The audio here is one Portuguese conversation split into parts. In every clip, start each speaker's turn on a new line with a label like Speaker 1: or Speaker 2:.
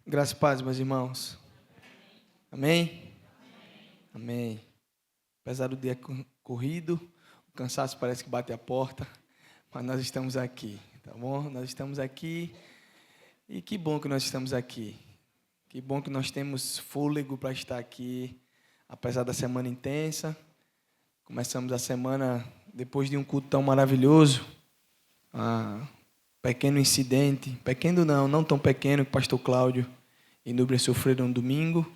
Speaker 1: Graças e paz, meus irmãos. Amém? Amém. Apesar do dia corrido, o cansaço parece que bate a porta, mas nós estamos aqui, tá bom? Nós estamos aqui e que bom que nós estamos aqui. Que bom que nós temos fôlego para estar aqui, apesar da semana intensa. Começamos a semana depois de um culto tão maravilhoso. Pequeno incidente, pequeno não tão pequeno, que o pastor Cláudio e Núbia sofreram no domingo,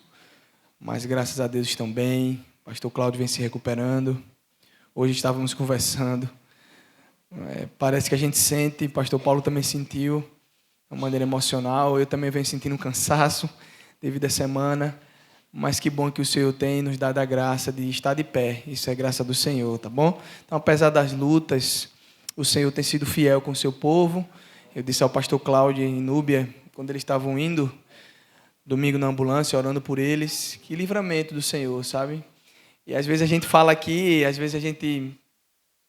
Speaker 1: mas graças a Deus estão bem. O pastor Cláudio vem se recuperando. Hoje estávamos conversando. Parece que a gente sente, o pastor Paulo também sentiu, de uma maneira emocional. Eu também venho sentindo um cansaço devido à semana, mas que bom que o Senhor tem nos dado a graça de estar de pé. Isso é graça do Senhor, tá bom? Então, apesar das lutas, o Senhor tem sido fiel com o seu povo. Eu disse ao pastor Cláudio e Núbia, quando eles estavam indo, domingo na ambulância, orando por eles, que livramento do Senhor, sabe? E às vezes a gente fala aqui, às vezes a gente,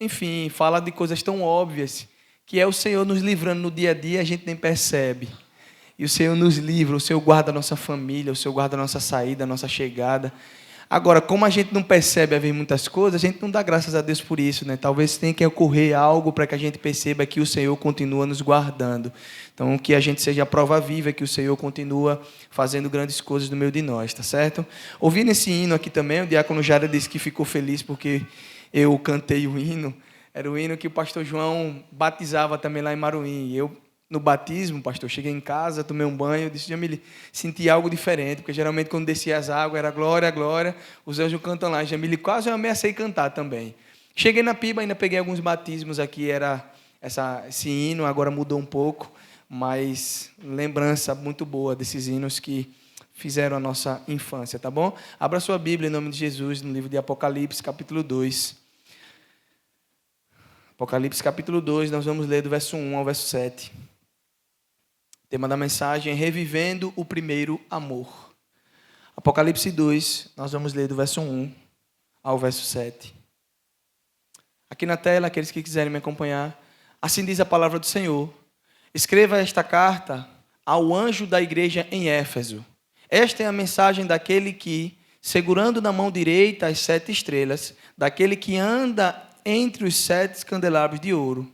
Speaker 1: enfim, fala de coisas tão óbvias, que é o Senhor nos livrando no dia a dia, a gente nem percebe. E o Senhor nos livra, o Senhor guarda a nossa família, o Senhor guarda a nossa saída, a nossa chegada. Agora, como a gente não percebe haver muitas coisas, a gente não dá graças a Deus por isso, né? Talvez tenha que ocorrer algo para que a gente perceba que o Senhor continua nos guardando. Então, que a gente seja a prova viva que o Senhor continua fazendo grandes coisas no meio de nós, tá certo? Ouvindo esse hino aqui também, o diácono Jara disse que ficou feliz porque eu cantei o hino. Era o hino que o pastor João batizava também lá em Maruim. No batismo, pastor, cheguei em casa, tomei um banho, disse, Jamile, senti algo diferente, porque geralmente quando descia as águas era glória, glória, os anjos cantam lá. Jamile, quase eu ameacei cantar também. Cheguei na Piba, ainda peguei alguns batismos aqui, era esse hino, agora mudou um pouco, mas lembrança muito boa desses hinos que fizeram a nossa infância, tá bom? Abra sua Bíblia em nome de Jesus, no livro de Apocalipse, capítulo 2. Apocalipse, capítulo 2, nós vamos ler do verso 1 ao verso 7. O tema da mensagem é Revivendo o Primeiro Amor. Apocalipse 2, nós vamos ler do verso 1 ao verso 7. Aqui na tela, aqueles que quiserem me acompanhar, assim diz a palavra do Senhor. Escreva esta carta ao anjo da igreja em Éfeso. Esta é a mensagem daquele que, segurando na mão direita as 7 estrelas, daquele que anda entre os 7 candelabros de ouro.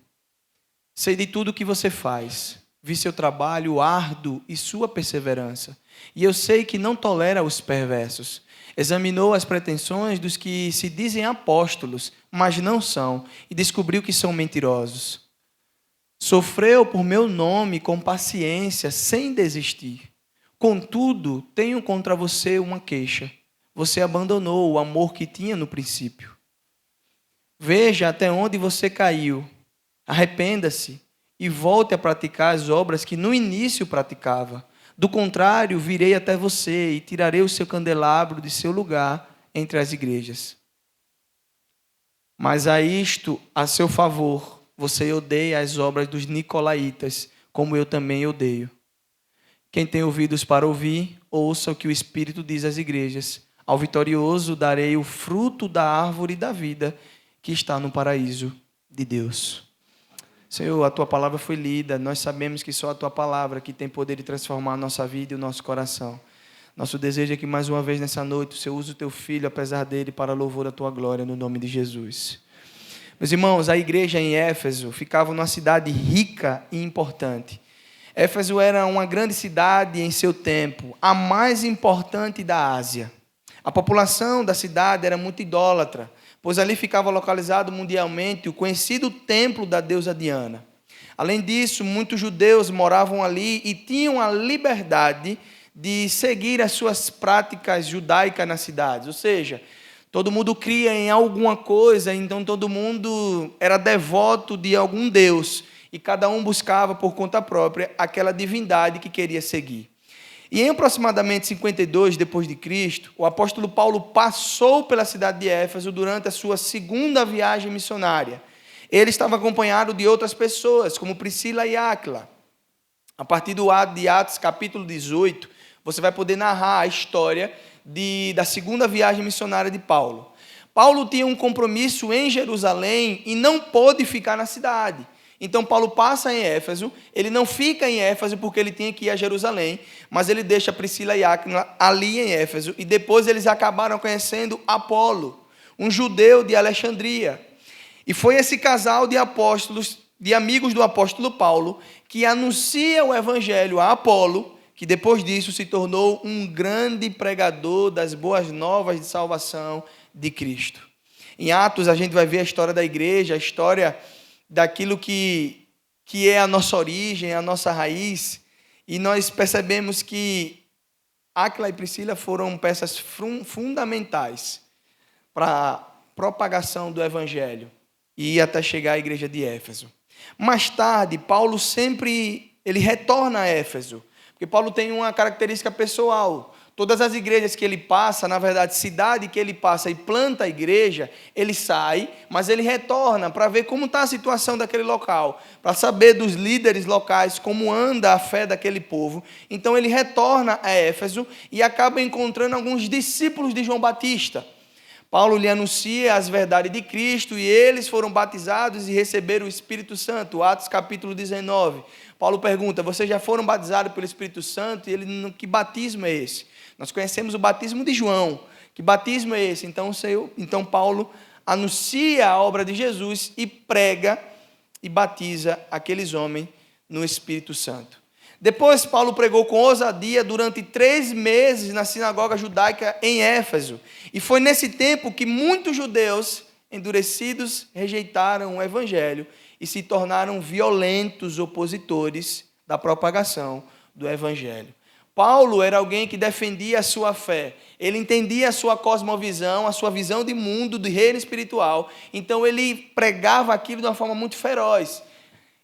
Speaker 1: Sei de tudo o que você faz. Vi seu trabalho árduo e sua perseverança. E eu sei que não tolera os perversos. Examinou as pretensões dos que se dizem apóstolos, mas não são, e descobriu que são mentirosos. Sofreu por meu nome com paciência, sem desistir. Contudo, tenho contra você uma queixa. Você abandonou o amor que tinha no princípio. Veja até onde você caiu. Arrependa-se e volte a praticar as obras que no início praticava. Do contrário, virei até você e tirarei o seu candelabro de seu lugar entre as igrejas. Mas a isto, a seu favor, você odeia as obras dos nicolaítas, como eu também odeio. Quem tem ouvidos para ouvir, ouça o que o Espírito diz às igrejas. Ao vitorioso darei o fruto da árvore da vida, que está no paraíso de Deus. Senhor, a Tua palavra foi lida, nós sabemos que só a Tua palavra que tem poder de transformar a nossa vida e o nosso coração. Nosso desejo é que mais uma vez nessa noite o Senhor use o Teu Filho, apesar dele, para louvor da Tua glória, no nome de Jesus. Meus irmãos, a igreja em Éfeso ficava numa cidade rica e importante. Éfeso era uma grande cidade em seu tempo, a mais importante da Ásia. A população da cidade era muito idólatra, pois ali ficava localizado mundialmente o conhecido templo da deusa Diana. Além disso, muitos judeus moravam ali e tinham a liberdade de seguir as suas práticas judaicas na cidade. Ou seja, todo mundo cria em alguma coisa, então todo mundo era devoto de algum deus e cada um buscava por conta própria aquela divindade que queria seguir. E em aproximadamente 52 depois de Cristo, o apóstolo Paulo passou pela cidade de Éfeso durante a sua segunda viagem missionária. Ele estava acompanhado de outras pessoas, como Priscila e Áquila. A partir de Atos, capítulo 18, você vai poder narrar a história da segunda viagem missionária de Paulo. Paulo tinha um compromisso em Jerusalém e não pôde ficar na cidade. Então Paulo passa em Éfeso, ele não fica em Éfeso porque ele tinha que ir a Jerusalém, mas ele deixa Priscila e Áquila ali em Éfeso, e depois eles acabaram conhecendo Apolo, um judeu de Alexandria. E foi esse casal de apóstolos, de amigos do apóstolo Paulo, que anuncia o evangelho a Apolo, que depois disso se tornou um grande pregador das boas novas de salvação de Cristo. Em Atos a gente vai ver a história da igreja, a história daquilo que é a nossa origem, a nossa raiz, e nós percebemos que Áquila e Priscila foram peças fundamentais para a propagação do evangelho e até chegar à igreja de Éfeso. Mais tarde, Paulo ele retorna a Éfeso, porque Paulo tem uma característica pessoal. Todas as igrejas que ele passa, na verdade, cidade que ele passa e planta a igreja, ele sai, mas ele retorna para ver como está a situação daquele local, para saber dos líderes locais como anda a fé daquele povo. Então ele retorna a Éfeso e acaba encontrando alguns discípulos de João Batista. Paulo lhe anuncia as verdades de Cristo e eles foram batizados e receberam o Espírito Santo. Atos capítulo 19. Paulo pergunta, vocês já foram batizados pelo Espírito Santo? E ele, que batismo é esse? Nós conhecemos o batismo de João. Que batismo é esse? Então Paulo anuncia a obra de Jesus e prega e batiza aqueles homens no Espírito Santo. Depois Paulo pregou com ousadia durante 3 meses na sinagoga judaica em Éfeso. E foi nesse tempo que muitos judeus endurecidos rejeitaram o evangelho e se tornaram violentos opositores da propagação do evangelho. Paulo era alguém que defendia a sua fé, ele entendia a sua cosmovisão, a sua visão de mundo, de reino espiritual, então ele pregava aquilo de uma forma muito feroz.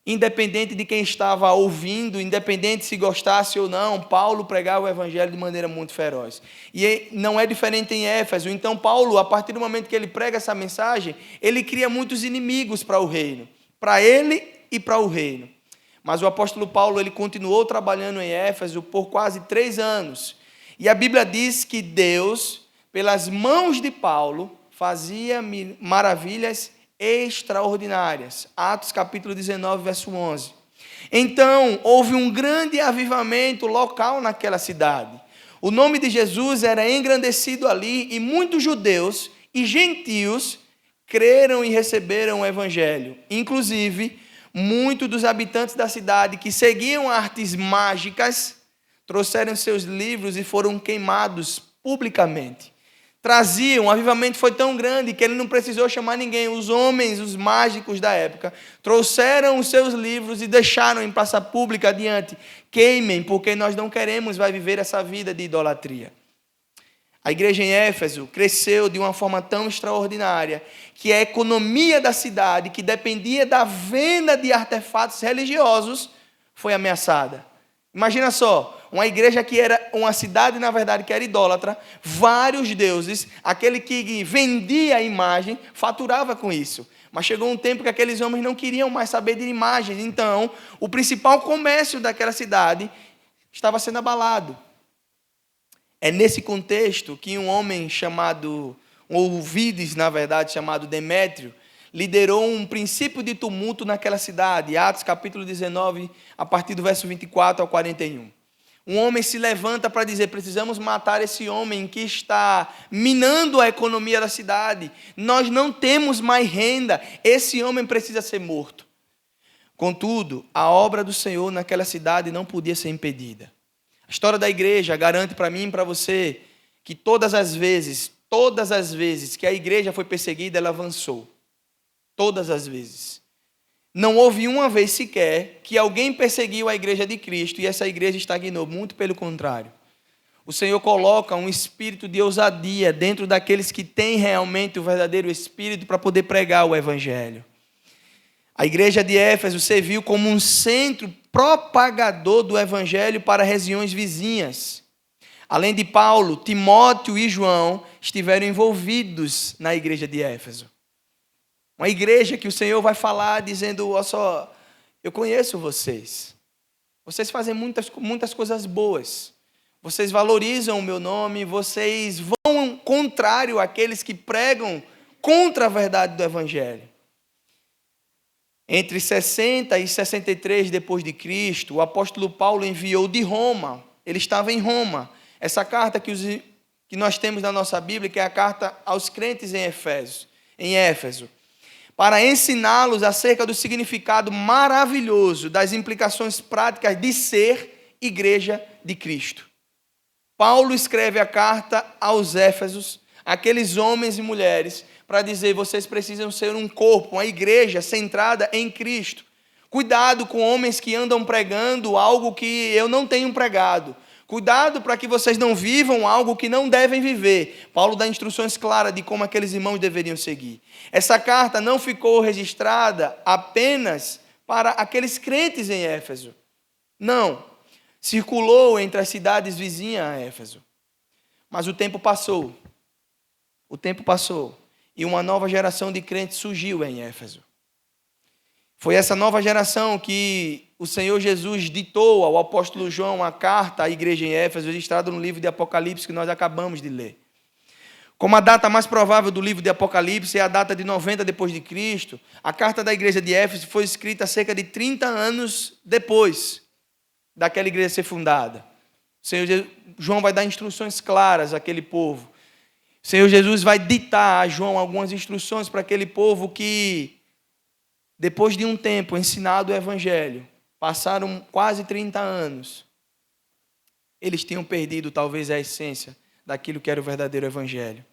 Speaker 1: Independente de quem estava ouvindo, independente se gostasse ou não, Paulo pregava o evangelho de maneira muito feroz. E não é diferente em Éfeso. Então Paulo, a partir do momento que ele prega essa mensagem, ele cria muitos inimigos para o reino, para ele e para o reino. Mas o apóstolo Paulo, ele continuou trabalhando em Éfeso por quase 3 anos. E a Bíblia diz que Deus, pelas mãos de Paulo, fazia maravilhas extraordinárias. Atos capítulo 19, verso 11. Então, houve um grande avivamento local naquela cidade. O nome de Jesus era engrandecido ali e muitos judeus e gentios creram e receberam o evangelho. Inclusive, muitos dos habitantes da cidade que seguiam artes mágicas trouxeram seus livros e foram queimados publicamente. O avivamento foi tão grande que ele não precisou chamar ninguém. Os homens, os mágicos da época, trouxeram os seus livros e deixaram em praça pública adiante. Queimem, porque nós não queremos viver essa vida de idolatria. A igreja em Éfeso cresceu de uma forma tão extraordinária que a economia da cidade, que dependia da venda de artefatos religiosos, foi ameaçada. Imagina só, uma igreja que era uma cidade, na verdade, que era idólatra, vários deuses, aquele que vendia a imagem, faturava com isso. Mas chegou um tempo que aqueles homens não queriam mais saber de imagens, então o principal comércio daquela cidade estava sendo abalado. É nesse contexto que um homem chamado, ou Ovides, na verdade, chamado Demétrio, liderou um princípio de tumulto naquela cidade. Atos capítulo 19, a partir do verso 24 ao 41. Um homem se levanta para dizer, precisamos matar esse homem que está minando a economia da cidade. Nós não temos mais renda, esse homem precisa ser morto. Contudo, a obra do Senhor naquela cidade não podia ser impedida. A história da igreja garante para mim e para você que todas as vezes que a igreja foi perseguida, ela avançou. Todas as vezes. Não houve uma vez sequer que alguém perseguiu a igreja de Cristo e essa igreja estagnou, muito pelo contrário. O Senhor coloca um espírito de ousadia dentro daqueles que têm realmente o verdadeiro espírito para poder pregar o evangelho. A igreja de Éfeso serviu como um centro propagador do evangelho para regiões vizinhas. Além de Paulo, Timóteo e João estiveram envolvidos na igreja de Éfeso. Uma igreja que o Senhor vai falar dizendo, olha só, eu conheço vocês. Vocês fazem muitas coisas boas. Vocês valorizam o meu nome, vocês vão contrário àqueles que pregam contra a verdade do evangelho. Entre 60 e 63 depois de Cristo, o apóstolo Paulo enviou de Roma. Ele estava em Roma. Essa carta que nós temos na nossa Bíblia, que é a carta aos crentes em Éfeso, para ensiná-los acerca do significado maravilhoso das implicações práticas de ser igreja de Cristo. Paulo escreve a carta aos Éfesos, aqueles homens e mulheres, para dizer: vocês precisam ser um corpo, uma igreja centrada em Cristo. Cuidado com homens que andam pregando algo que eu não tenho pregado. Cuidado para que vocês não vivam algo que não devem viver. Paulo dá instruções claras de como aqueles irmãos deveriam seguir. Essa carta não ficou registrada apenas para aqueles crentes em Éfeso. Não. Circulou entre as cidades vizinhas a Éfeso. Mas o tempo passou. O tempo passou. E uma nova geração de crentes surgiu em Éfeso. Foi essa nova geração que o Senhor Jesus ditou ao apóstolo João a carta à igreja em Éfeso, registrada no livro de Apocalipse, que nós acabamos de ler. Como a data mais provável do livro de Apocalipse é a data de 90 depois de Cristo, a carta da igreja de Éfeso foi escrita cerca de 30 anos depois daquela igreja ser fundada. O Senhor João vai dar instruções claras àquele povo. O Senhor Jesus vai ditar a João algumas instruções para aquele povo que, depois de um tempo ensinado o Evangelho, passaram quase 30 anos, eles tinham perdido talvez a essência daquilo que era o verdadeiro Evangelho.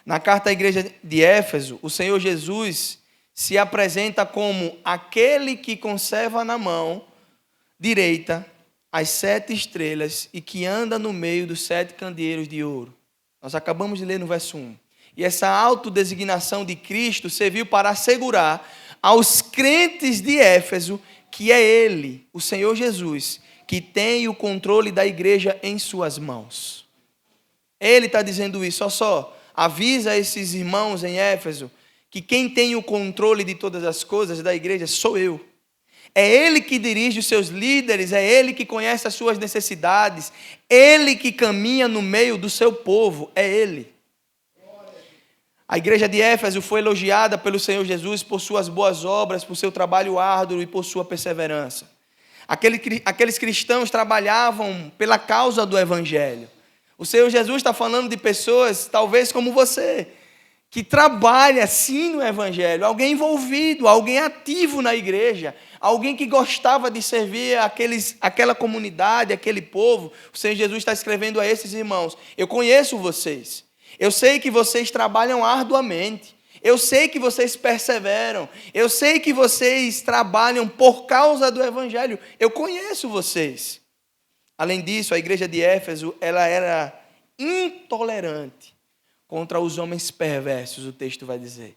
Speaker 1: Na carta à igreja de Éfeso, o Senhor Jesus se apresenta como aquele que conserva na mão direita as 7 estrelas e que anda no meio dos 7 candeeiros de ouro. Nós acabamos de ler no verso 1. E essa autodesignação de Cristo serviu para assegurar aos crentes de Éfeso que é Ele, o Senhor Jesus, que tem o controle da igreja em suas mãos. Ele está dizendo isso, só avisa esses irmãos em Éfeso que quem tem o controle de todas as coisas da igreja sou eu. É Ele que dirige os seus líderes, é Ele que conhece as suas necessidades, Ele que caminha no meio do seu povo, é Ele. A igreja de Éfeso foi elogiada pelo Senhor Jesus por suas boas obras, por seu trabalho árduo e por sua perseverança. Aqueles cristãos trabalhavam pela causa do Evangelho. O Senhor Jesus está falando de pessoas, talvez como você, que trabalha sim no Evangelho, alguém envolvido, alguém ativo na igreja, alguém que gostava de servir aquela comunidade, aquele povo. O Senhor Jesus está escrevendo a esses irmãos: eu conheço vocês, eu sei que vocês trabalham arduamente, eu sei que vocês perseveram, eu sei que vocês trabalham por causa do Evangelho, eu conheço vocês. Além disso, a igreja de Éfeso, ela era intolerante contra os homens perversos, o texto vai dizer.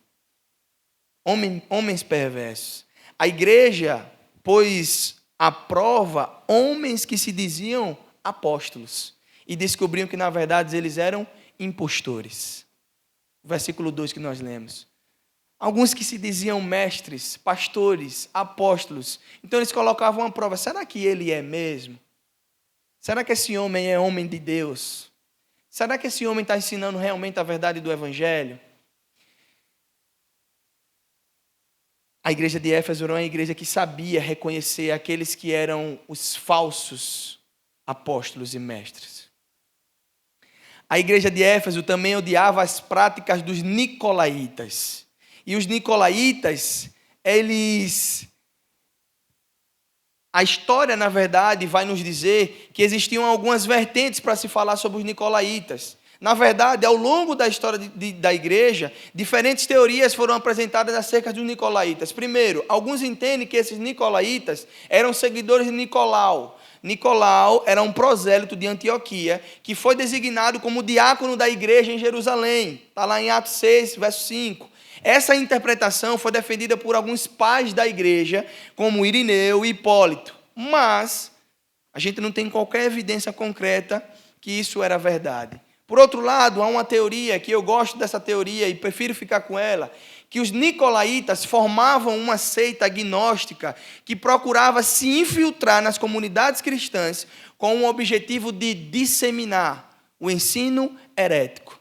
Speaker 1: Homens perversos. A igreja pôs à prova homens que se diziam apóstolos e descobriam que, na verdade, eles eram impostores. O versículo 2 que nós lemos. Alguns que se diziam mestres, pastores, apóstolos. Então eles colocavam à prova: será que ele é mesmo? Será que esse homem é homem de Deus? Será que esse homem está ensinando realmente a verdade do Evangelho? A igreja de Éfeso era uma igreja que sabia reconhecer aqueles que eram os falsos apóstolos e mestres. A igreja de Éfeso também odiava as práticas dos nicolaítas. E os nicolaítas, a história, na verdade, vai nos dizer que existiam algumas vertentes para se falar sobre os nicolaítas. Na verdade, ao longo da história da igreja, diferentes teorias foram apresentadas acerca dos nicolaítas. Primeiro, alguns entendem que esses nicolaítas eram seguidores de Nicolau. Nicolau era um prosélito de Antioquia que foi designado como diácono da igreja em Jerusalém. Está lá em Atos 6, verso 5. Essa interpretação foi defendida por alguns pais da igreja, como Irineu e Hipólito. Mas a gente não tem qualquer evidência concreta que isso era verdade. Por outro lado, há uma teoria, que eu gosto dessa teoria e prefiro ficar com ela, que os nicolaítas formavam uma seita agnóstica que procurava se infiltrar nas comunidades cristãs com o objetivo de disseminar o ensino herético.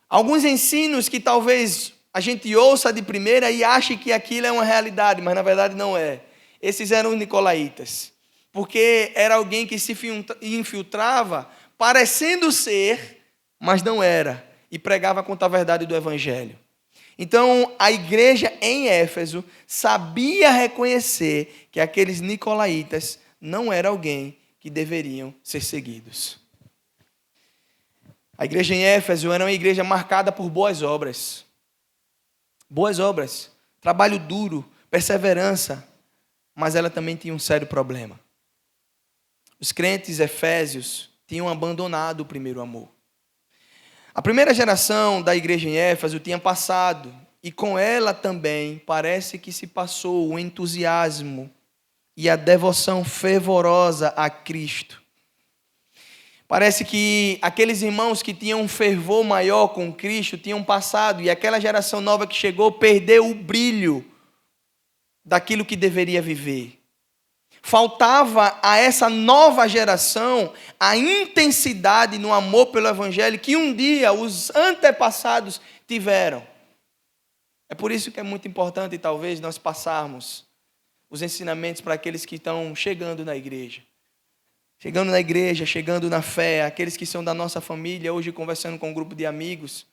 Speaker 1: Alguns ensinos que talvez a gente ouça de primeira e ache que aquilo é uma realidade, mas na verdade não é. Esses eram os nicolaítas, porque era alguém que se infiltrava parecendo ser, mas não era, e pregava contra a verdade do evangelho. Então, a igreja em Éfeso sabia reconhecer que aqueles nicolaítas não eram alguém que deveriam ser seguidos. A igreja em Éfeso era uma igreja marcada por boas obras. Boas obras, trabalho duro, perseverança, mas ela também tinha um sério problema. Os crentes efésios tinham abandonado o primeiro amor. A primeira geração da igreja em Éfeso tinha passado, e com ela também parece que se passou o entusiasmo e a devoção fervorosa a Cristo. Parece que aqueles irmãos que tinham um fervor maior com Cristo tinham passado, e aquela geração nova que chegou perdeu o brilho daquilo que deveria viver. Faltava a essa nova geração a intensidade no amor pelo evangelho que um dia os antepassados tiveram. É por isso que é muito importante, talvez, nós passarmos os ensinamentos para aqueles que estão chegando na igreja. Chegando na fé, aqueles que são da nossa família. Hoje, conversando com um grupo de amigos,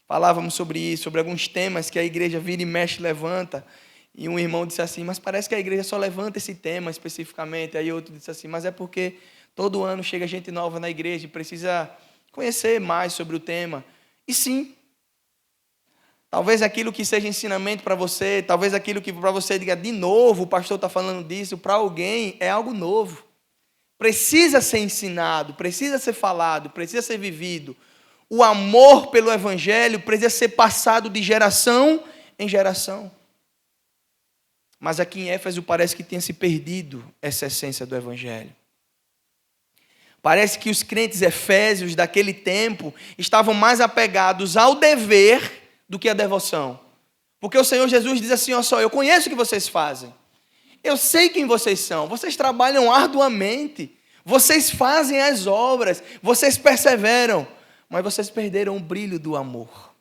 Speaker 1: falávamos sobre isso, sobre alguns temas que a igreja vira e mexe, levanta. E um irmão disse assim, mas parece que a igreja só levanta esse tema especificamente. Aí outro disse assim, mas é porque todo ano chega gente nova na igreja e precisa conhecer mais sobre o tema. E sim, talvez aquilo que seja ensinamento para você, talvez aquilo que para você diga, de novo, o pastor está falando disso, para alguém é algo novo. Precisa ser ensinado, precisa ser falado, precisa ser vivido. O amor pelo evangelho precisa ser passado de geração em geração. Mas aqui em Éfeso parece que tenha se perdido essa essência do evangelho. Parece que os crentes efésios daquele tempo estavam mais apegados ao dever do que à devoção. Porque o Senhor Jesus diz assim, ó só, eu conheço o que vocês fazem. Eu sei quem vocês são. Vocês trabalham arduamente. Vocês fazem as obras. Vocês perseveram. Mas vocês perderam o brilho do amor.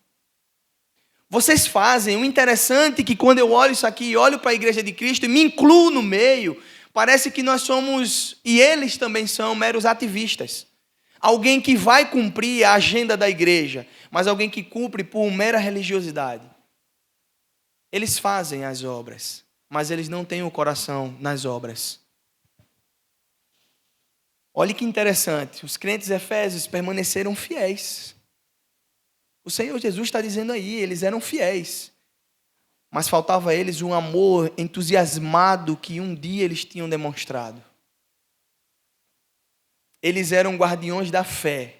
Speaker 1: Vocês fazem. O interessante é que quando eu olho isso aqui, olho para a igreja de Cristo e me incluo no meio, parece que nós somos, e eles também são, meros ativistas. Alguém que vai cumprir a agenda da igreja, mas alguém que cumpre por mera religiosidade. Eles fazem as obras, mas eles não têm o coração nas obras. Olha que interessante, os crentes efésios permaneceram fiéis. O Senhor Jesus está dizendo aí, eles eram fiéis. Mas faltava a eles um amor entusiasmado que um dia eles tinham demonstrado. Eles eram guardiões da fé,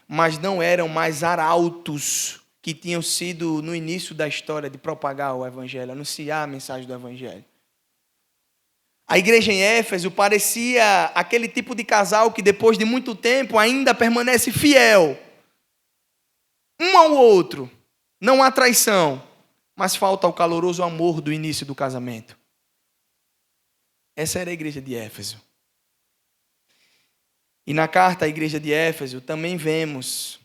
Speaker 1: mas não eram mais arautos que tinham sido no início da história de propagar o evangelho, anunciar a mensagem do evangelho. A igreja em Éfeso parecia aquele tipo de casal que depois de muito tempo ainda permanece fiel. Um ao outro, não há traição, mas falta o caloroso amor do início do casamento. Essa era a igreja de Éfeso. E na carta à igreja de Éfeso também vemos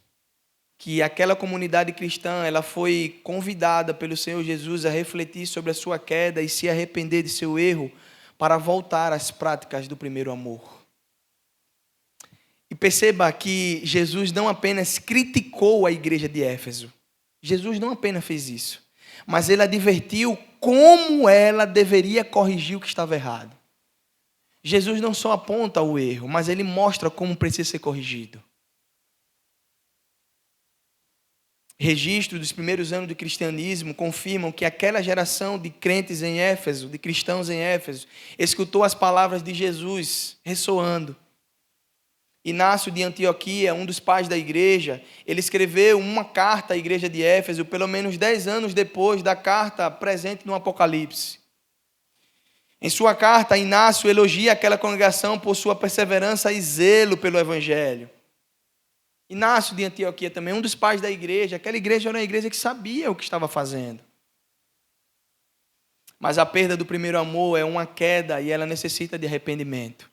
Speaker 1: que aquela comunidade cristã, ela foi convidada pelo Senhor Jesus a refletir sobre a sua queda e se arrepender de seu erro para voltar às práticas do primeiro amor. E perceba que Jesus não apenas criticou a igreja de Éfeso. Jesus não apenas fez isso, mas ele advertiu como ela deveria corrigir o que estava errado. Jesus não só aponta o erro, mas ele mostra como precisa ser corrigido. Registros dos primeiros anos do cristianismo confirmam que aquela geração de crentes em Éfeso, de cristãos em Éfeso, escutou as palavras de Jesus ressoando. Inácio de Antioquia, um dos pais da igreja, ele escreveu uma carta à igreja de Éfeso, pelo menos 10 anos depois da carta presente no Apocalipse. Em sua carta, Inácio elogia aquela congregação por sua perseverança e zelo pelo evangelho. Inácio de Antioquia também, um dos pais da igreja, aquela igreja era uma igreja que sabia o que estava fazendo. Mas a perda do primeiro amor é uma queda e ela necessita de arrependimento.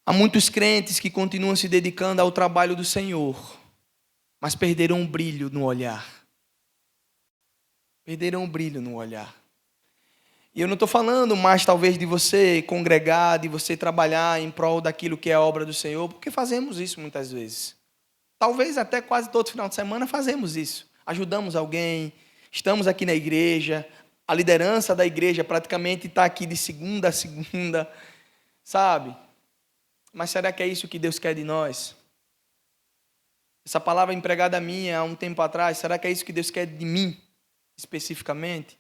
Speaker 1: Há muitos crentes que continuam se dedicando ao trabalho do Senhor, mas perderão o brilho no olhar. Perderão o brilho no olhar. E eu não estou falando mais, talvez, de você congregar, de você trabalhar em prol daquilo que é a obra do Senhor, porque fazemos isso muitas vezes. Talvez até quase todo final de semana fazemos isso. Ajudamos alguém, estamos aqui na igreja, a liderança da igreja praticamente está aqui de segunda a segunda, sabe? Mas será que é isso que Deus quer de nós? Essa palavra empregada minha há um tempo atrás, será que é isso que Deus quer de mim, especificamente?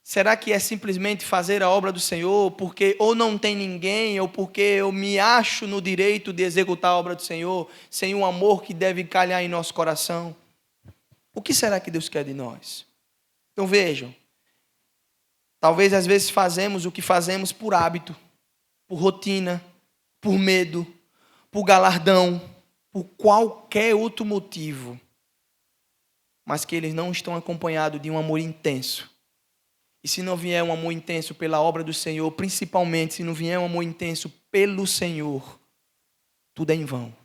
Speaker 1: Será que é simplesmente fazer a obra do Senhor porque ou não tem ninguém, ou porque eu me acho no direito de executar a obra do Senhor, sem o amor que deve calhar em nosso coração? O que será que Deus quer de nós? Então vejam, talvez às vezes fazemos o que fazemos por hábito, por rotina, por medo, por galardão, por qualquer outro motivo, mas que eles não estão acompanhados de um amor intenso. E se não vier um amor intenso pela obra do Senhor, principalmente se não vier um amor intenso pelo Senhor, tudo é em vão.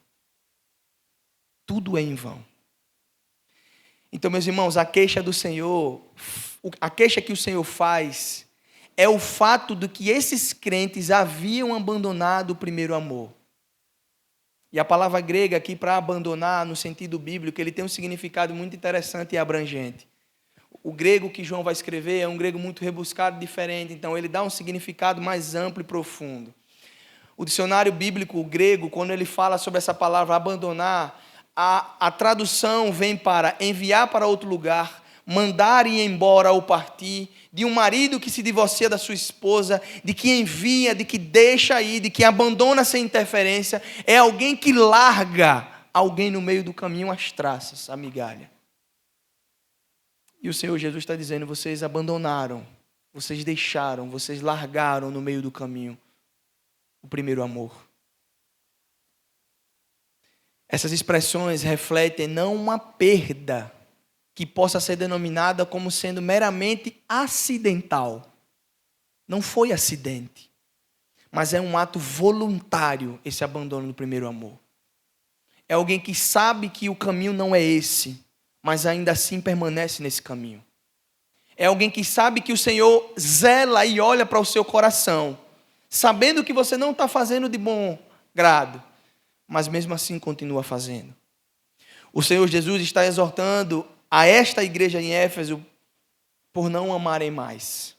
Speaker 1: Tudo é em vão. Então, meus irmãos, a queixa do Senhor, a queixa que o Senhor faz, é o fato de que esses crentes haviam abandonado o primeiro amor. E a palavra grega aqui para abandonar, no sentido bíblico, ele tem um significado muito interessante e abrangente. O grego que João vai escrever é um grego muito rebuscado, diferente, então ele dá um significado mais amplo e profundo. O dicionário bíblico grego, quando ele fala sobre essa palavra abandonar, a tradução vem para enviar para outro lugar, mandar ir embora ou partir, de um marido que se divorcia da sua esposa, de que envia, de que deixa ir, de que abandona sem interferência. É alguém que larga alguém no meio do caminho às traças, a migalha. E o Senhor Jesus está dizendo, vocês abandonaram, vocês deixaram, vocês largaram no meio do caminho o primeiro amor. Essas expressões refletem não uma perda que possa ser denominada como sendo meramente acidental. Não foi acidente, mas é um ato voluntário esse abandono do primeiro amor. É alguém que sabe que o caminho não é esse, mas ainda assim permanece nesse caminho. É alguém que sabe que o Senhor zela e olha para o seu coração, sabendo que você não está fazendo de bom grado, mas mesmo assim continua fazendo. O Senhor Jesus está exortando a esta igreja em Éfeso por não amarem mais.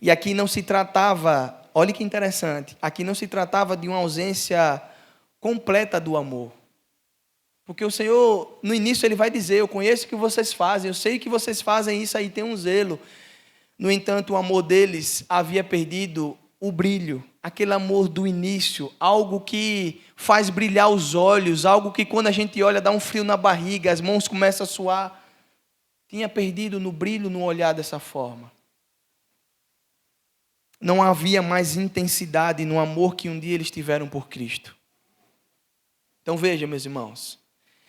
Speaker 1: E aqui não se tratava, olha que interessante, aqui não se tratava de uma ausência completa do amor. Porque o Senhor, no início, Ele vai dizer, eu conheço o que vocês fazem, eu sei que vocês fazem isso aí, tem um zelo. No entanto, o amor deles havia perdido o brilho, aquele amor do início, algo que faz brilhar os olhos, algo que quando a gente olha dá um frio na barriga, as mãos começam a suar. Tinha perdido no brilho, no olhar dessa forma. Não havia mais intensidade no amor que um dia eles tiveram por Cristo. Então veja, meus irmãos,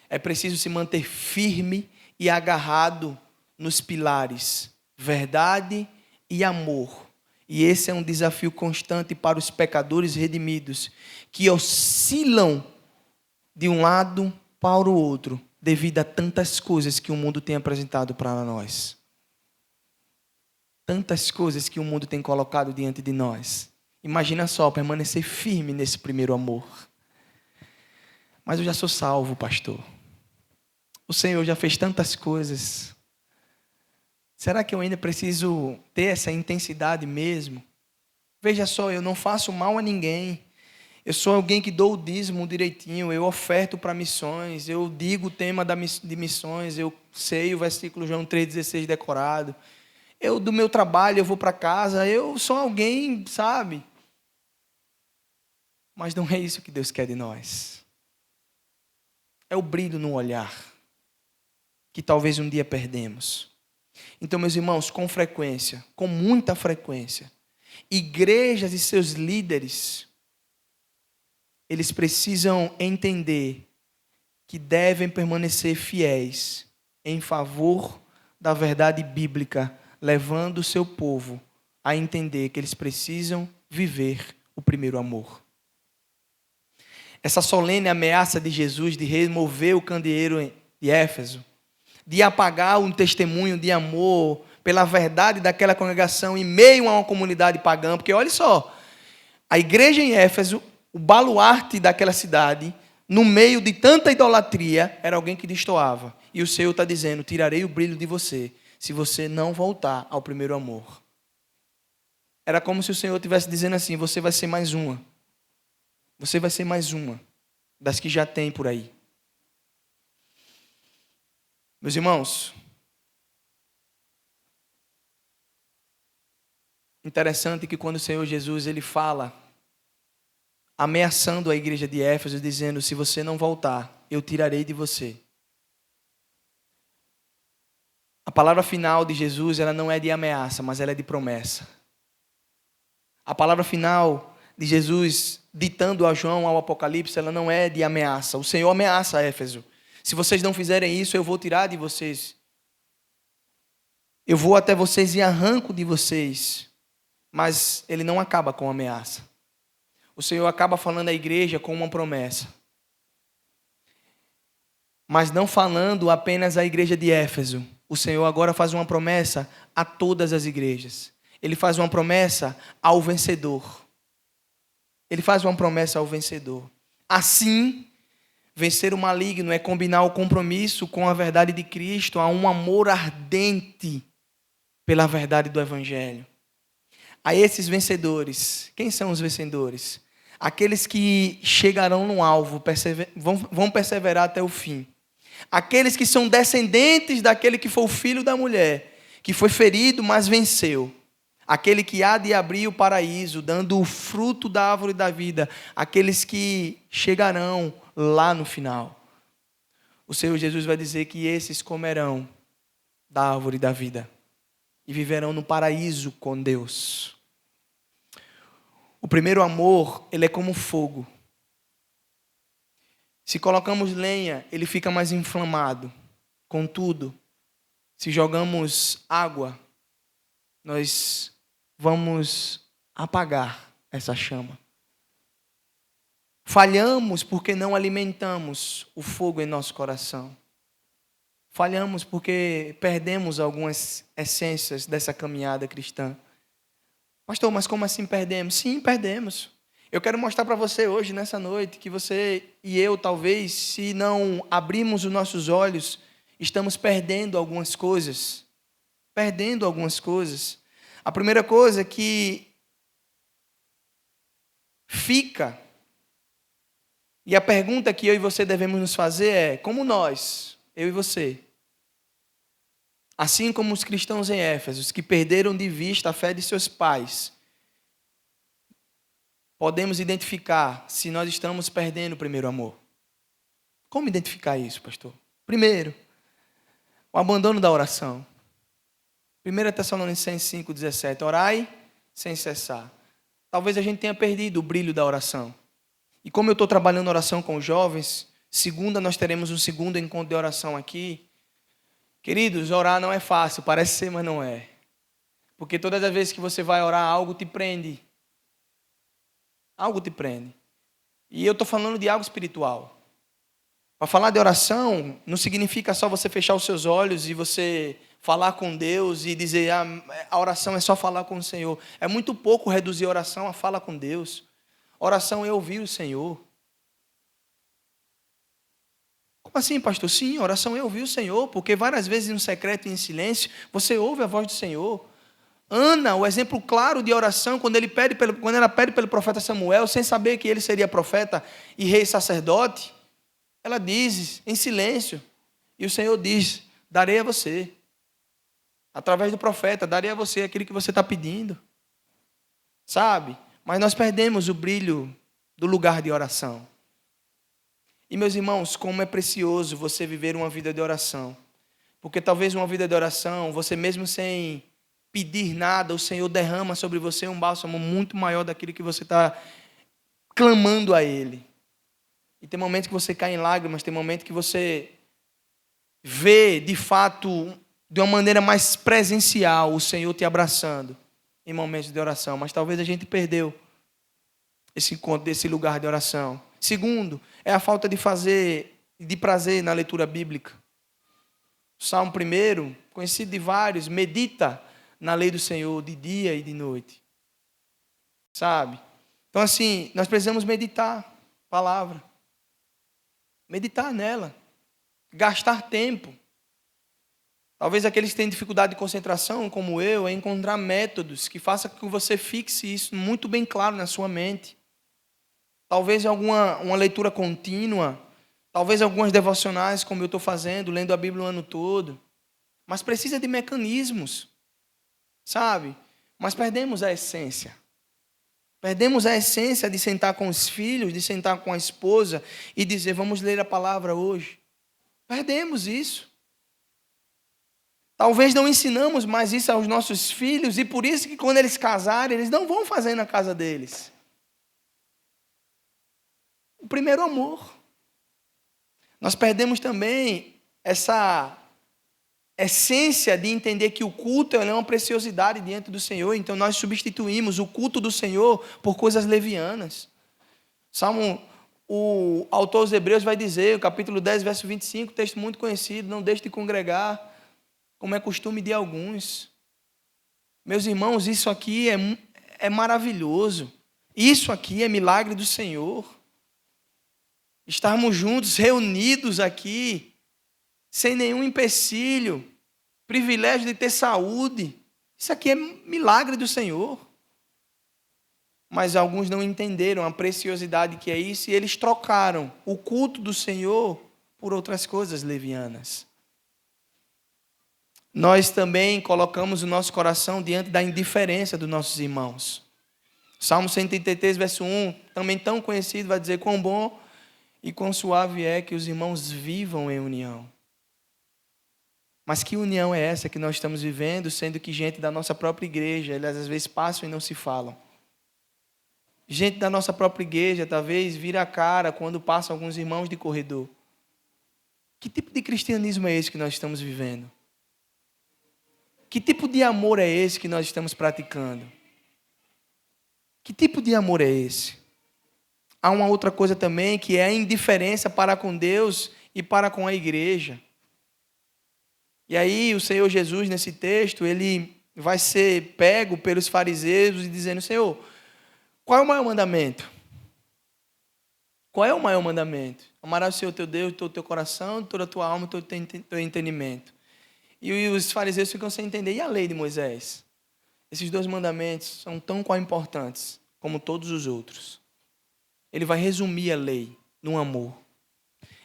Speaker 1: é preciso se manter firme e agarrado nos pilares, verdade e amor. E esse é um desafio constante para os pecadores redimidos, que oscilam de um lado para o outro, devido a tantas coisas que o mundo tem apresentado para nós. Tantas coisas que o mundo tem colocado diante de nós. Imagina só, permanecer firme nesse primeiro amor. Mas eu já sou salvo, pastor. O Senhor já fez tantas coisas. Será que eu ainda preciso ter essa intensidade mesmo? Veja só, eu não faço mal a ninguém. Eu sou alguém que dou o dízimo direitinho, eu oferto para missões, eu digo o tema de missões, eu sei o versículo João 3,16 decorado. Eu, do meu trabalho, eu vou para casa, eu sou alguém, sabe? Mas não é isso que Deus quer de nós. É o brilho no olhar, que talvez um dia perdemos. Então, meus irmãos, com frequência, com muita frequência, igrejas e seus líderes, eles precisam entender que devem permanecer fiéis em favor da verdade bíblica, levando o seu povo a entender que eles precisam viver o primeiro amor. Essa solene ameaça de Jesus de remover o candeeiro de Éfeso, de apagar um testemunho de amor pela verdade daquela congregação em meio a uma comunidade pagã. Porque olha só, a igreja em Éfeso, o baluarte daquela cidade, no meio de tanta idolatria, era alguém que destoava. E o Senhor está dizendo: tirarei o brilho de você, se você não voltar ao primeiro amor. Era como se o Senhor estivesse dizendo assim: você vai ser mais uma. Você vai ser mais uma das que já tem por aí. Meus irmãos, interessante que quando o Senhor Jesus ele fala, ameaçando a igreja de Éfeso, dizendo: se você não voltar, eu tirarei de você. A palavra final de Jesus, ela não é de ameaça, mas ela é de promessa. A palavra final de Jesus, ditando a João ao Apocalipse, ela não é de ameaça. O Senhor ameaça a Éfeso: se vocês não fizerem isso, eu vou tirar de vocês. Eu vou até vocês e arranco de vocês. Mas ele não acaba com ameaça. O Senhor acaba falando à igreja com uma promessa. Mas não falando apenas à igreja de Éfeso. O Senhor agora faz uma promessa a todas as igrejas. Ele faz uma promessa ao vencedor. Ele faz uma promessa ao vencedor. Assim, vencer o maligno é combinar o compromisso com a verdade de Cristo, a um amor ardente pela verdade do Evangelho. A esses vencedores, quem são os vencedores? Aqueles que chegarão no alvo, vão perseverar até o fim. Aqueles que são descendentes daquele que foi o filho da mulher, que foi ferido, mas venceu. Aquele que há de abrir o paraíso, dando o fruto da árvore da vida. Aqueles que chegarão lá no final. O Senhor Jesus vai dizer que esses comerão da árvore da vida e viverão no paraíso com Deus. O primeiro amor, ele é como fogo. Se colocamos lenha, ele fica mais inflamado. Contudo, se jogamos água, nós vamos apagar essa chama. Falhamos porque não alimentamos o fogo em nosso coração. Falhamos porque perdemos algumas essências dessa caminhada cristã. Pastor, mas como assim perdemos? Sim, perdemos. Eu quero mostrar para você hoje, nessa noite, que você e eu, talvez, se não abrirmos os nossos olhos, estamos perdendo algumas coisas. Perdendo algumas coisas. A primeira coisa que fica, e a pergunta que eu e você devemos nos fazer é: como nós, eu e você, assim como os cristãos em Éfeso, que perderam de vista a fé de seus pais, podemos identificar se nós estamos perdendo o primeiro amor? Como identificar isso, pastor? Primeiro, o abandono da oração. 1 Tessalonicenses 5,17. Orai sem cessar. Talvez a gente tenha perdido o brilho da oração. E como eu estou trabalhando oração com os jovens, segunda nós teremos um segundo encontro de oração aqui. Queridos, orar não é fácil, parece ser, mas não é. Porque todas as vezes que você vai orar, algo te prende. Algo te prende. E eu estou falando de algo espiritual. Para falar de oração, não significa só você fechar os seus olhos e você falar com Deus e dizer: a oração é só falar com o Senhor. É muito pouco reduzir a oração a fala com Deus. Oração é ouvir o Senhor. Como assim, pastor? Sim, oração é ouvir o Senhor, porque várias vezes no secreto e em silêncio, você ouve a voz do Senhor. Ana, o exemplo claro de oração, quando ela pede pelo profeta Samuel, sem saber que ele seria profeta e rei sacerdote, ela diz em silêncio, e o Senhor diz: darei a você. Através do profeta, darei a você aquilo que você está pedindo. Sabe? Mas nós perdemos o brilho do lugar de oração. E, meus irmãos, como é precioso você viver uma vida de oração. Porque talvez uma vida de oração, você mesmo sem pedir nada, o Senhor derrama sobre você um bálsamo muito maior daquilo que você está clamando a Ele. E tem momentos que você cai em lágrimas, tem momentos que você vê, de fato, de uma maneira mais presencial, o Senhor te abraçando em momentos de oração. Mas talvez a gente perdeu esse encontro desse lugar de oração. Segundo, é a falta de prazer na leitura bíblica. Salmo 1, conhecido de vários, medita na lei do Senhor de dia e de noite. Sabe? Então assim, nós precisamos meditar a palavra. Meditar nela. Gastar tempo. Talvez aqueles que têm dificuldade de concentração, como eu, é encontrar métodos que façam com que você fixe isso muito bem claro na sua mente. Talvez uma leitura contínua, talvez algumas devocionais, como eu estou fazendo, lendo a Bíblia o ano todo. Mas precisa de mecanismos, sabe? Mas perdemos a essência. Perdemos a essência de sentar com os filhos, de sentar com a esposa e dizer, vamos ler a palavra hoje. Perdemos isso. Talvez não ensinamos mais isso aos nossos filhos e por isso que quando eles casarem, eles não vão fazer na casa deles. O primeiro amor. Nós perdemos também essa essência de entender que o culto é uma preciosidade diante do Senhor. Então nós substituímos o culto do Senhor por coisas levianas. O autor aos Hebreus vai dizer, o capítulo 10, verso 25, texto muito conhecido, não deixe de congregar, como é costume de alguns. Meus irmãos, isso aqui é maravilhoso. Isso aqui é milagre do Senhor. Estarmos juntos, reunidos aqui, sem nenhum empecilho, privilégio de ter saúde. Isso aqui é milagre do Senhor. Mas alguns não entenderam a preciosidade que é isso e eles trocaram o culto do Senhor por outras coisas levianas. Nós também colocamos o nosso coração diante da indiferença dos nossos irmãos. Salmo 133, verso 1, também tão conhecido, vai dizer quão bom e quão suave é que os irmãos vivam em união. Mas que união é essa que nós estamos vivendo, sendo que gente da nossa própria igreja, eles às vezes passam e não se falam. Gente da nossa própria igreja, talvez, vira a cara quando passam alguns irmãos de corredor. Que tipo de cristianismo é esse que nós estamos vivendo? Que tipo de amor é esse que nós estamos praticando? Que tipo de amor é esse? Há uma outra coisa também, que é a indiferença para com Deus e para com a igreja. E aí o Senhor Jesus, nesse texto, ele vai ser pego pelos fariseus e dizendo, Senhor, qual é o maior mandamento? Qual é o maior mandamento? Amarás o Senhor teu Deus de todo o teu coração, de toda a tua alma, de todo o teu entendimento. E os fariseus ficam sem entender. E a lei de Moisés? Esses dois mandamentos são tão importantes como todos os outros. Ele vai resumir a lei no amor.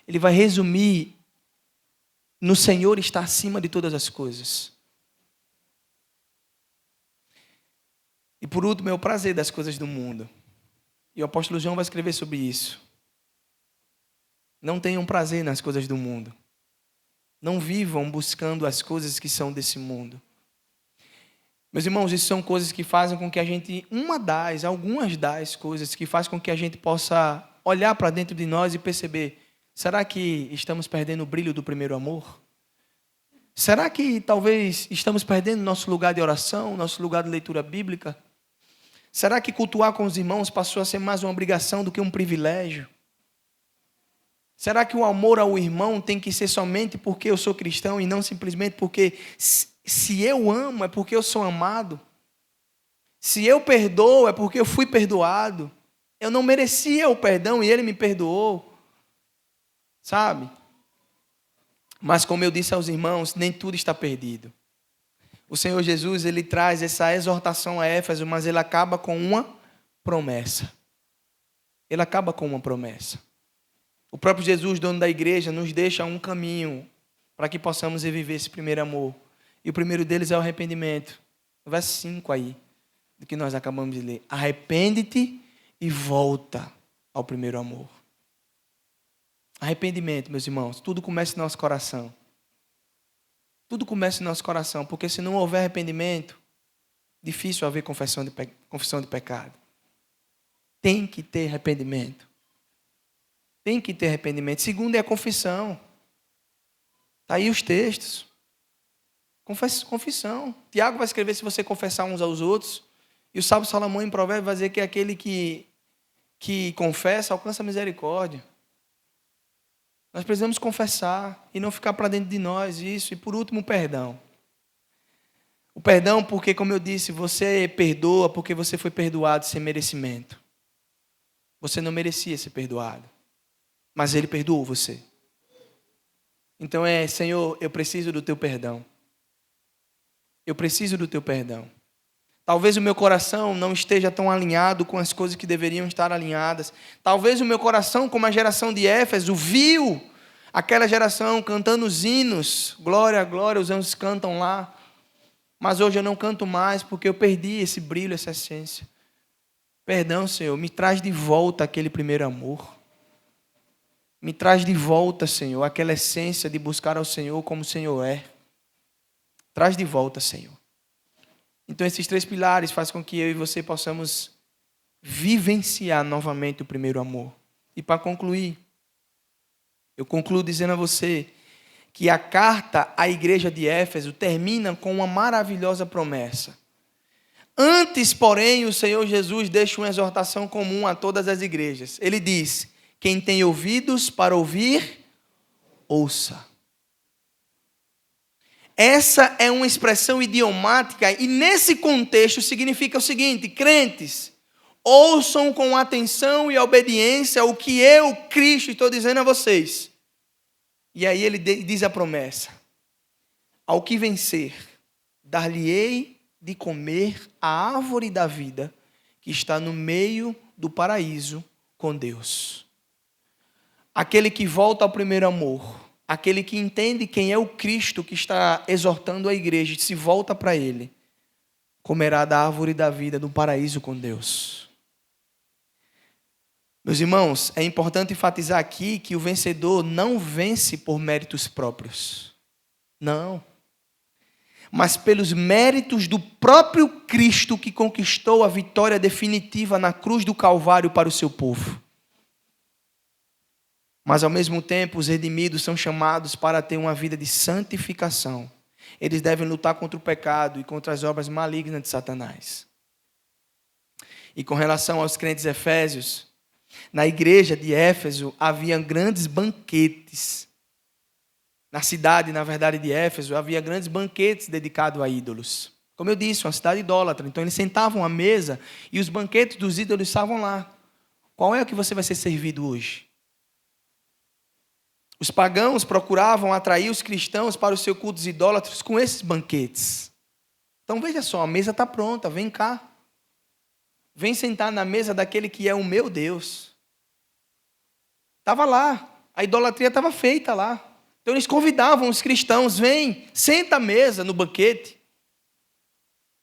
Speaker 1: Ele vai resumir no Senhor estar acima de todas as coisas. E por último, é o prazer das coisas do mundo. E o apóstolo João vai escrever sobre isso. Não tenham prazer nas coisas do mundo. Não vivam buscando as coisas que são desse mundo. Meus irmãos, isso são coisas que fazem com que a gente, algumas das coisas que fazem com que a gente possa olhar para dentro de nós e perceber, será que estamos perdendo o brilho do primeiro amor? Será que talvez estamos perdendo nosso lugar de oração, nosso lugar de leitura bíblica? Será que cultuar com os irmãos passou a ser mais uma obrigação do que um privilégio? Será que o amor ao irmão tem que ser somente porque eu sou cristão e não simplesmente porque se eu amo é porque eu sou amado? Se eu perdoo é porque eu fui perdoado? Eu não merecia o perdão e ele me perdoou. Sabe? Mas como eu disse aos irmãos, nem tudo está perdido. O Senhor Jesus, ele traz essa exortação a Éfeso, mas ele acaba com uma promessa. Ele acaba com uma promessa. O próprio Jesus, dono da igreja, nos deixa um caminho para que possamos viver esse primeiro amor. E o primeiro deles é o arrependimento. O verso 5 aí, do que nós acabamos de ler. Arrepende-te e volta ao primeiro amor. Arrependimento, meus irmãos, tudo começa no nosso coração. Tudo começa no nosso coração, porque se não houver arrependimento, difícil haver confissão de pecado. Tem que ter arrependimento. Tem que ter arrependimento. Segundo é a confissão. Está aí os textos. Confissão. Tiago vai escrever se você confessar uns aos outros. E o sábio Salomão em Provérbios vai dizer que aquele que confessa alcança a misericórdia. Nós precisamos confessar e não ficar para dentro de nós isso. E por último, o perdão. O perdão porque, como eu disse, você perdoa porque você foi perdoado sem merecimento. Você não merecia ser perdoado, mas Ele perdoou você. Então Senhor, eu preciso do Teu perdão. Eu preciso do Teu perdão. Talvez o meu coração não esteja tão alinhado com as coisas que deveriam estar alinhadas. Talvez o meu coração, como a geração de Éfeso, viu aquela geração cantando os hinos. Glória, glória, os anjos cantam lá. Mas hoje eu não canto mais porque eu perdi esse brilho, essa essência. Perdão, Senhor, me traz de volta aquele primeiro amor. Me traz de volta, Senhor, aquela essência de buscar ao Senhor como o Senhor é. Traz de volta, Senhor. Então esses 3 pilares fazem com que eu e você possamos vivenciar novamente o primeiro amor. E para concluir, eu concluo dizendo a você que a carta à igreja de Éfeso termina com uma maravilhosa promessa. Antes, porém, o Senhor Jesus deixa uma exortação comum a todas as igrejas. Ele diz: quem tem ouvidos para ouvir, ouça. Essa é uma expressão idiomática e nesse contexto significa o seguinte: crentes, ouçam com atenção e obediência o que eu, Cristo, estou dizendo a vocês. E aí ele diz a promessa: ao que vencer, dar-lhe-ei de comer a árvore da vida que está no meio do paraíso com Deus. Aquele que volta ao primeiro amor, aquele que entende quem é o Cristo que está exortando a igreja e se volta para Ele, comerá da árvore da vida do paraíso com Deus. Meus irmãos, é importante enfatizar aqui que o vencedor não vence por méritos próprios. Não. Mas pelos méritos do próprio Cristo que conquistou a vitória definitiva na cruz do Calvário para o seu povo. Mas ao mesmo tempo os redimidos são chamados para ter uma vida de santificação. Eles devem lutar contra o pecado e contra as obras malignas de Satanás. E com relação aos crentes efésios, na igreja de Éfeso havia grandes banquetes. Na cidade, na verdade, de Éfeso, havia grandes banquetes dedicados a ídolos. Como eu disse, uma cidade idólatra. Então eles sentavam à mesa e os banquetes dos ídolos estavam lá. Qual é o que você vai ser servido hoje? Os pagãos procuravam atrair os cristãos para os seus cultos idólatras com esses banquetes. Então veja só, a mesa está pronta, vem cá. Vem sentar na mesa daquele que é o meu Deus. Estava lá, a idolatria estava feita lá. Então eles convidavam os cristãos, vem, senta à mesa no banquete.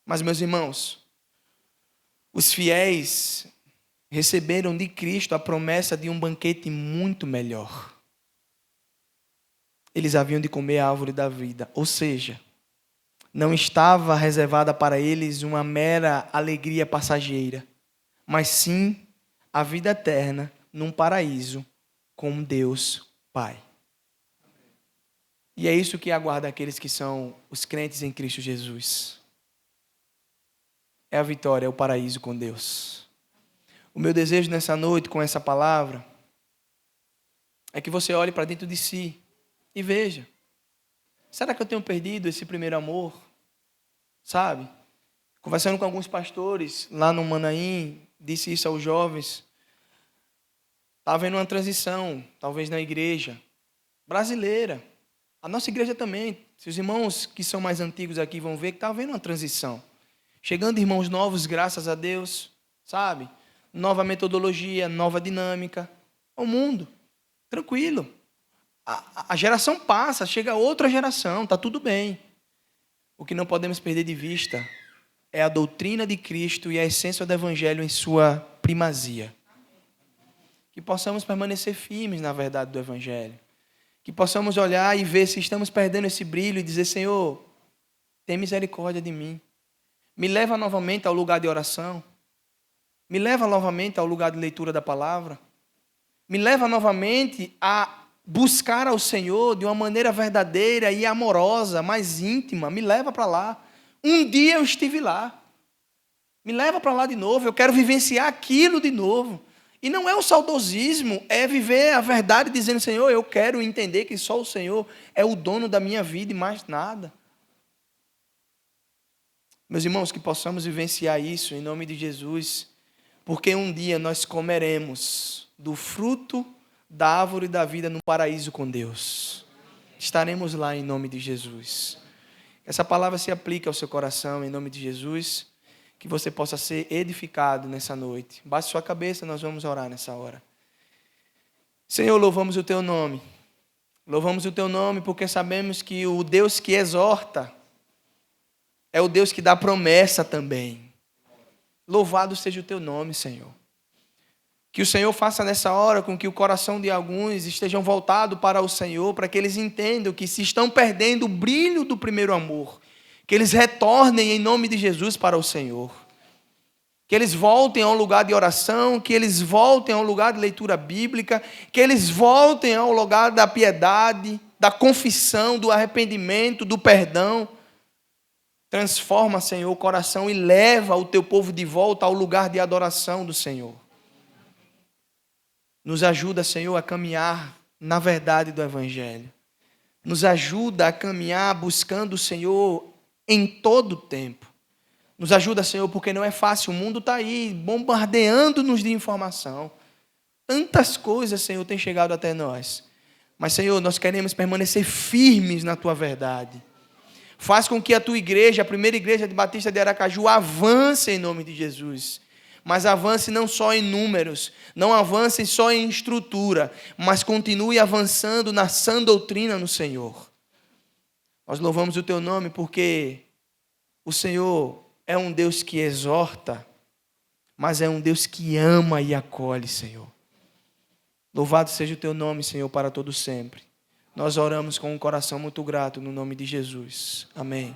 Speaker 1: Mas meus irmãos, os fiéis receberam de Cristo a promessa de um banquete muito melhor. Eles haviam de comer a árvore da vida, ou seja, não estava reservada para eles uma mera alegria passageira, mas sim a vida eterna num paraíso com Deus Pai. E é isso que aguarda aqueles que são os crentes em Cristo Jesus. É a vitória, é o paraíso com Deus. O meu desejo nessa noite com essa palavra é que você olhe para dentro de si e veja: será que eu tenho perdido esse primeiro amor? Sabe? Conversando com alguns pastores lá no Manaim, disse isso aos jovens. Está havendo uma transição, talvez na igreja brasileira. A nossa igreja também. Se os irmãos que são mais antigos aqui vão ver que está havendo uma transição. Chegando irmãos novos, graças a Deus, sabe? Nova metodologia, nova dinâmica. É o mundo. Tranquilo. A geração passa, chega outra geração, está tudo bem. O que não podemos perder de vista é a doutrina de Cristo e a essência do Evangelho em sua primazia. Que possamos permanecer firmes na verdade do Evangelho. Que possamos olhar e ver se estamos perdendo esse brilho e dizer: Senhor, tem misericórdia de mim. Me leva novamente ao lugar de oração. Me leva novamente ao lugar de leitura da palavra. Me leva novamente a buscar ao Senhor de uma maneira verdadeira e amorosa, mais íntima. Me leva para lá. Um dia eu estive lá. Me leva para lá de novo. Eu quero vivenciar aquilo de novo. E não é o saudosismo, é viver a verdade dizendo, Senhor, eu quero entender que só o Senhor é o dono da minha vida e mais nada. Meus irmãos, que possamos vivenciar isso em nome de Jesus, porque um dia nós comeremos do fruto da árvore da vida no paraíso com Deus. Estaremos lá em nome de Jesus. Essa palavra se aplica ao seu coração em nome de Jesus, que você possa ser edificado nessa noite. Baixe sua cabeça, nós vamos orar nessa hora. Senhor, louvamos o teu nome. Louvamos o teu nome porque sabemos que o Deus que exorta é o Deus que dá promessa também. Louvado seja o teu nome, Senhor. Que o Senhor faça nessa hora com que o coração de alguns estejam voltados para o Senhor, para que eles entendam que se estão perdendo o brilho do primeiro amor, que eles retornem em nome de Jesus para o Senhor. Que eles voltem ao lugar de oração, que eles voltem ao lugar de leitura bíblica, que eles voltem ao lugar da piedade, da confissão, do arrependimento, do perdão. Transforma, Senhor, o coração e leva o teu povo de volta ao lugar de adoração do Senhor. Nos ajuda, Senhor, a caminhar na verdade do Evangelho. Nos ajuda a caminhar buscando o Senhor em todo o tempo. Nos ajuda, Senhor, porque não é fácil. O mundo está aí, bombardeando-nos de informação. Tantas coisas, Senhor, têm chegado até nós. Mas, Senhor, nós queremos permanecer firmes na Tua verdade. Faz com que a Tua igreja, a primeira igreja de Batista de Aracaju, avance em nome de Jesus. Mas avance não só em números, não avance só em estrutura, mas continue avançando na sã doutrina no Senhor. Nós louvamos o Teu nome porque o Senhor é um Deus que exorta, mas é um Deus que ama e acolhe, Senhor. Louvado seja o Teu nome, Senhor, para todo sempre. Nós oramos com um coração muito grato no nome de Jesus. Amém.